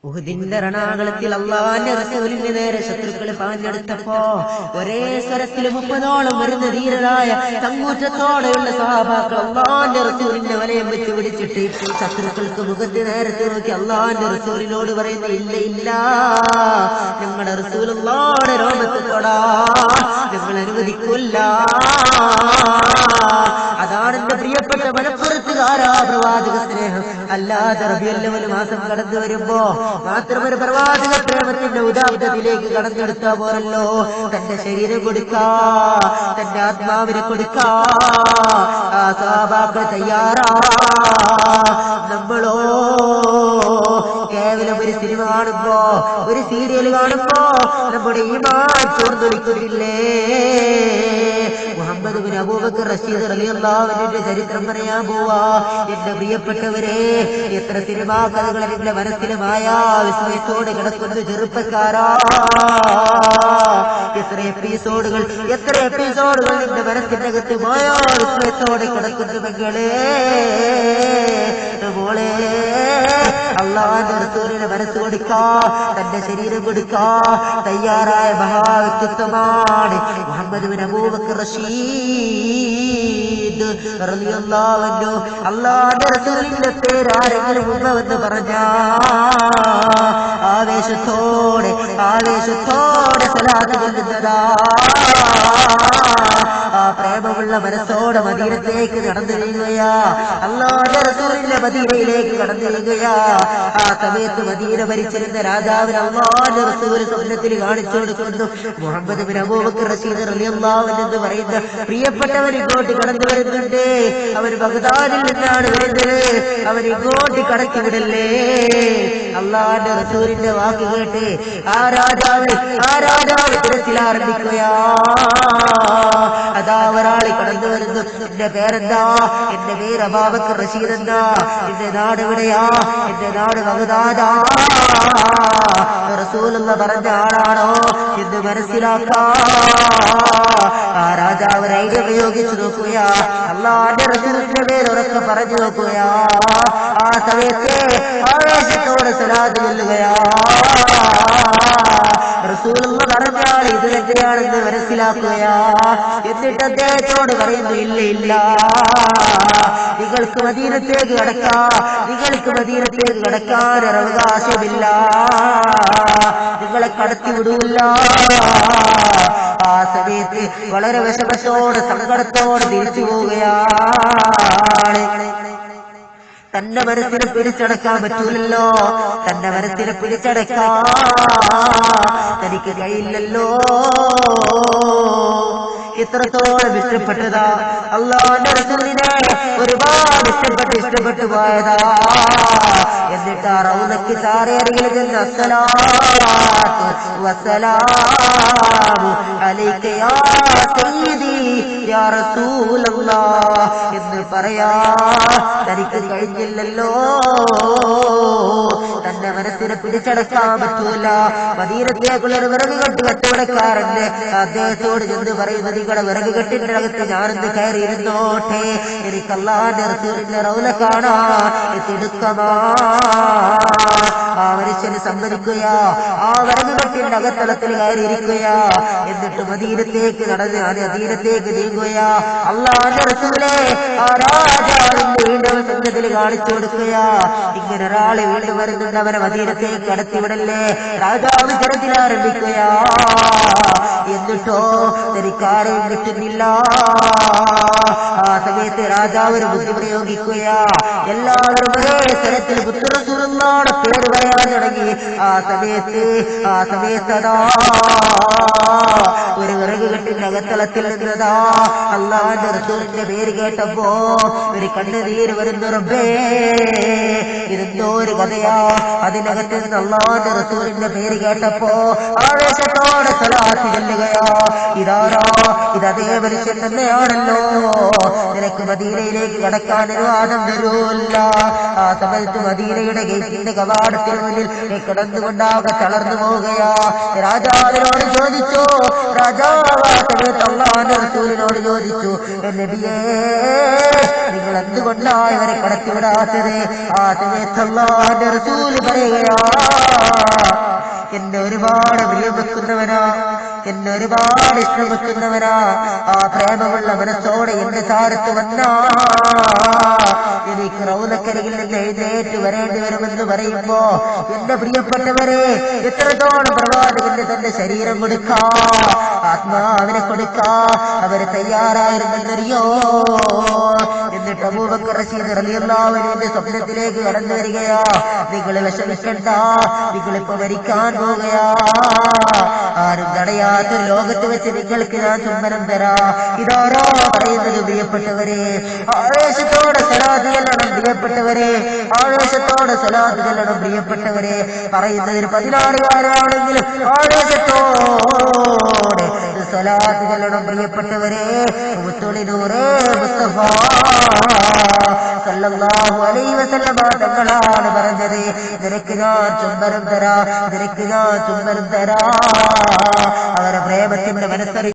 ഉഹുദിന്റെ രണാകുളത്തിൽ അള്ളാന്റെ റസൂലിന്റെ നേരെ ശത്രുക്കൾ പാഞ്ഞെടുത്തപ്പോ ഒരേ സ്വരത്തിൽ 30ഓളം വരുന്ന ധീരരായ ചങ്കൂറ്റത്തോടെയുള്ള സഹാബാക്കൾ അള്ളാന്റെ റസൂലിന്റെ വലയം വെച്ച് പിടിച്ചിട്ട് ശത്രുക്കൾക്ക് മുഖത്ത് നേരത്തെ നോക്കി അള്ളാന്റെ റസൂലിനോട് പറയുന്നു, ഇല്ല ഇല്ല, ഞങ്ങളുടെ റസൂൽ അള്ളാന്റെ രോമത്തെ തൊടാ ഞങ്ങൾ അനുവദിക്കില്ല. അതാണ് എന്റെ പ്രിയപ്പെട്ട മലപ്പുറത്തുകാരാ പ്രവാചക സ്നേഹം. അല്ലാതെ റബീഉൽ അവ്വൽ മാസം കടന്നു വരുമ്പോ മാത്രം ഒരു പ്രവാചക പ്രേമത്തിന്റെ ഉദാഹരണത്തിലേക്ക് കടന്നെടുത്താ പോരല്ലോ. തന്റെ ശരീരം കൊടുക്കാ, തന്റെ ആത്മാവിനെ കൊടുക്കാ ആ സഹാബാക്കൾ തയ്യാറാ. നമ്മളോ കേവലം ഒരു സിനിമ കാണുമ്പോ, ഒരു സീരിയൽ കാണുമ്പോ നമ്മുടെ ഈമാൻ ചോർന്നൊലിക്കുന്നില്ലേ? മുഹമ്മദ് ബിൻ അബൂബക്കർ റശീദ് റളിയല്ലാഹു അൻഹുവിന്റെ ചരിത്രം പറയാൻ പോവാ. എന്റെ പ്രിയപ്പെട്ടവരെ, എത്ര സിനിമാ കഥകൾ എന്റെ മനസ്സിലെ മായാ വിസ്മയത്തോടെ കിടക്കുന്നു ചെറുപ്പക്കാരാ. എത്ര എപ്പിസോഡുകൾ എന്റെ മനസ്സിന്റെ അകത്ത് മായാ വിസ്മയത്തോടെ കിടക്കുന്നു മകളെ, മോളെ. അള്ളാഹുവിന്റെ റസൂലിനെ മനസ്സ് കൊടുക്കാ, തന്റെ ശരീരം കൊടുക്കാ തയ്യാറായ മഹാവ്യക്തിത്വമാണ് മുഹമ്മദ് ബിൻ അബൂബക്കർ റശീദ് റളിയല്ലാഹു അൻഹു. അള്ളാഹുവിന്റെ റസൂലിന്റെ പേര് ആരെങ്കിലും ഉമ്മവെന്ന് പറഞ്ഞാ ആവേശത്തോടെ സലാത്ത് ചൊല്ലുന്നതാ. ആ പ്രേമമുള്ള മനസ്സോടെ മദീനത്തേക്ക് കടന്നു നീങ്ങുകയാ. അല്ലാഹുവിന്റെ റസൂലിന്റെ മദീനയിലേക്ക് കടന്നു നീങ്ങുകയാ. ആ സമയത്ത് മദീന ഭരിച്ചിരുന്ന രാജാവിന് അല്ലാഹുവിന്റെ റസൂൽ സ്വപ്നത്തിൽ കാണിച്ചു കൊടുക്കുന്നു, മുഹമ്മദ് ബിൻ അബൂബക്കർ റശീദ് റളിയല്ലാഹു അൻഹു എന്ന് പറയുന്ന പ്രിയപ്പെട്ടവൻ ഇങ്ങോട്ട് കടന്നു വരുന്നുണ്ട്. അവൻ ബഗ്ദാദിൽ നിന്നാണ് വരുന്നത്. അവൻ ഇങ്ങോട്ട് കടക്കി വിടല്ലേ. അല്ലാഹുവിന്റെ റസൂലിന്റെ വാക്ക് കേട്ട് ആ രാജാവ് തിരച്ചിലാരംഭിക്കുകയാ. അതാ ഒരാള് കടന്നു വരുന്നു. എന്റെ പേരെന്താ? എന്റെ പേര് അബൂബക്കർ റശീദ്. എന്താ എന്റെ നാട് എവിടെയാ? എന്റെ നാട് ബഗ്ദാദാ. റസൂലുള്ള പറഞ്ഞ ആളാണോ എന്ന് മനസ്സിലാക്കാ ആ രാജാവ് ഒരു ഐഡിയ പ്രയോഗിച്ചു നോക്കുകയാ. അല്ലാഹുവിന്റെ റസൂലിന്റെ പേര് ഉറക്കെ പറഞ്ഞു നോക്കുകയാ. ആ സമയത്ത് ആവേശത്തോടെ സലാത്ത് ചൊല്ലുകയാ. റസൂലുള്ള പറഞ്ഞാൽ ഇത് തന്നെയാണെന്ന് മനസ്സിലാക്കുകയാ. എന്നിട്ട് അദ്ദേഹത്തോട് പറയുന്നു, ഇല്ല ഇല്ല, നിങ്ങൾക്ക് മദീനത്തേക്ക് കടക്കാൻ അവകാശമില്ല, നിങ്ങളെ കടത്തിവിടൂല്ല. ആ സമയത്ത് വളരെ വിഷമത്തോടെ സങ്കടത്തോടെ തിരിച്ചു പോവുകയാണ്. തന്റെ മനസ്സിനെ പിടിച്ചടക്കാൻ പറ്റൂലല്ലോ, തന്റെ മനസ്സിനെ പിടിച്ചടക്കാൻ തനിക്ക് കഴിയില്ലല്ലോ. ഇത്രത്തോളം ഇഷ്ടപ്പെട്ടതാ അല്ലാഹുവിന്റെ റസൂലിനെ, ഒരുപാട് ഇഷ്ടപ്പെട്ടു പോയതാ. എന്നിട്ട് ആ റൗളക്ക് ചാരേറിയിൽ ചെന്ന് അസ്സലാത്തു വസ്സലാമു അലൈക യാ സയ്യിദി യാ റസൂലല്ലാഹ് എന്ന് പറയാ തനിക്ക് കഴിഞ്ഞില്ലല്ലോ. തന്റെ മനസ്സിനെ പിടിച്ചടക്കാൻ പറ്റൂല. മദീനത്തേക്കുള്ള ഒരു വിറക് കെട്ട് കച്ചവടക്കാരന്റെ അദ്ദേഹത്തോട് ചെന്ന് പറയുന്നത്, നിങ്ങളുടെ വിറക് കെട്ടിന്റെ അകത്ത് ഞാനെന്ന് കയറിയിരുന്നോട്ടെ, എനിക്ക് അല്ലാഹുവിന്റെ റസൂലിന്റെ റൗള കാണാൻ തിടുക്കമാ. ആ മനുഷ്യന് സമ്മതിക്കുകയാ. ആ വിറക് കെട്ടിന്റെ അകത്തളത്തിൽ കയറിയിരിക്കുകയാ. എന്നിട്ട് മദീനത്തേക്ക് നീങ്ങുകയാ. അല്ലാഹുവിന്റെ റസൂലേ ആ രാജാവിന്റെ വീണ്ടും സംഘത്തിൽ കാണിച്ചു കൊടുക്കുകയാ. ഇങ്ങനെ ഒരാളെ വീണ്ടും വരുന്നുണ്ട്, അവരെ മദീനത്തേക്ക് കടത്തിവിടല്ലേ. രാജാവ് ജനത്തിൽ ആരംഭിക്കുകയാ. എന്നിട്ടോ തനിക്കാരെയും കിട്ടുന്നില്ല. ആ സമയത്ത് രാജാവ് ഒരു ബുദ്ധി പ്രയോഗിക്കുകയാ. എല്ലാവരും ഒരേ സ്ഥലത്തിൽ റസൂലുള്ളാഹിയുടെ പേര് പറയാൻ തുടങ്ങി. ആ സമയത്ത് അതാ ഒരു വിറക് കെട്ടിന്റെ അകത്തളത്തിൽ നിന്നതാ അല്ലാഹുവിന്റെ റസൂലിന്റെ പേര് കേട്ടപ്പോ ഒരു കണ്ണുനീര് വരുന്നു. റബ്ബേ, ഇതെന്തോ ഒരു കഥയാ. അതിനകത്ത് നിന്ന് അല്ലാഹുവിന്റെ റസൂലിന്റെ പേര് കേട്ടപ്പോ ആവേശത്തോടെ സലാത്ത് ചൊല്ലുകയാ. ഇതേ മനുഷ്യൻ തന്നെയാണല്ലോ. നിനക്ക് മദീനയിലേക്ക് കടക്കാൻ അനുവാദം തരൂല്ല. ആ സമയത്ത് മദീനയുടെ ഗേറ്റിന്റെ കവാടത്തിന് മുന്നിൽ കിടന്നുകൊണ്ടാകെ തളർന്നു പോവുകയാ. രാജാവിനോട് ചോദിച്ചു, അല്ലാഹുവിന്റെ റസൂലിനോട് ചോദിച്ചു, നബിയേ, നിങ്ങൾ എന്തുകൊണ്ടാണ് ഇവരെ കടത്തിവിടാത്തത്? ആ സമയത്ത് അല്ലാഹുവിന്റെ റസൂൽ പറയുകയാ, എന്നെ ഒരുപാട് ഇഷ്ടം വെക്കുന്നവനാ. ആ പ്രേമമുള്ള മനസ്സോടെ എന്റെ ചാരത്ത് വന്നാ എനിക്ക് റൗദക്കരികിൽ നിന്ന് എഴുന്നേറ്റ് വരേണ്ടി വരുമെന്ന് പറയുമ്പോ എന്റെ പ്രിയപ്പെട്ടവരെ, എത്രത്തോളം പ്രവാചകന് തന്റെ ശരീരം കൊടുക്കാ, ആത്മാവിനെ കൊടുക്കാ അവര് തയ്യാറായിരുന്നെന്നറിയോ? എന്നിട്ട് അബൂബക്കർ റസീദ് റളിയല്ലാഹു അൻഹുവിന്റെ സ്വപ്നത്തിലേക്ക് കടന്നു വരികയാ. നിങ്ങൾ വിഷമിക്കണ്ട, നിങ്ങളിപ്പോ മരിക്കാൻ പോകുകയാ. ആരും തടയാത്തൊരു ലോകത്ത് വെച്ച് നിങ്ങൾക്ക് ഞാൻ ചുംബനം തരാ. ഇതാരോ പറയുന്നത് പ്രിയപ്പെട്ടവരെ? ആവേശത്തോടെ സലാത്ത് ചെല്ലണം പ്രിയപ്പെട്ടവരെ, ആവേശത്തോടെ സലാത്ത് ചെല്ലണം പ്രിയപ്പെട്ടവരെ. പറയുന്നതിന് 16 ആവേശത്തോടെ സലാത്ത് ചെല്ലണം പ്രിയപ്പെട്ടവരെ. മുത്തുളിനൂറേ മുസ്തഫ സല്ലല്ലാഹു അലൈഹി വസല്ലമ തങ്ങളാണ് പറഞ്ഞത്, നിനക്ക് ഞാൻ ചുംബനം തരാ, നിനക്ക് ഞാൻ ചുംബനം തരാ. അവരെ പ്രേമത്തിന്റെ മനസ്സറി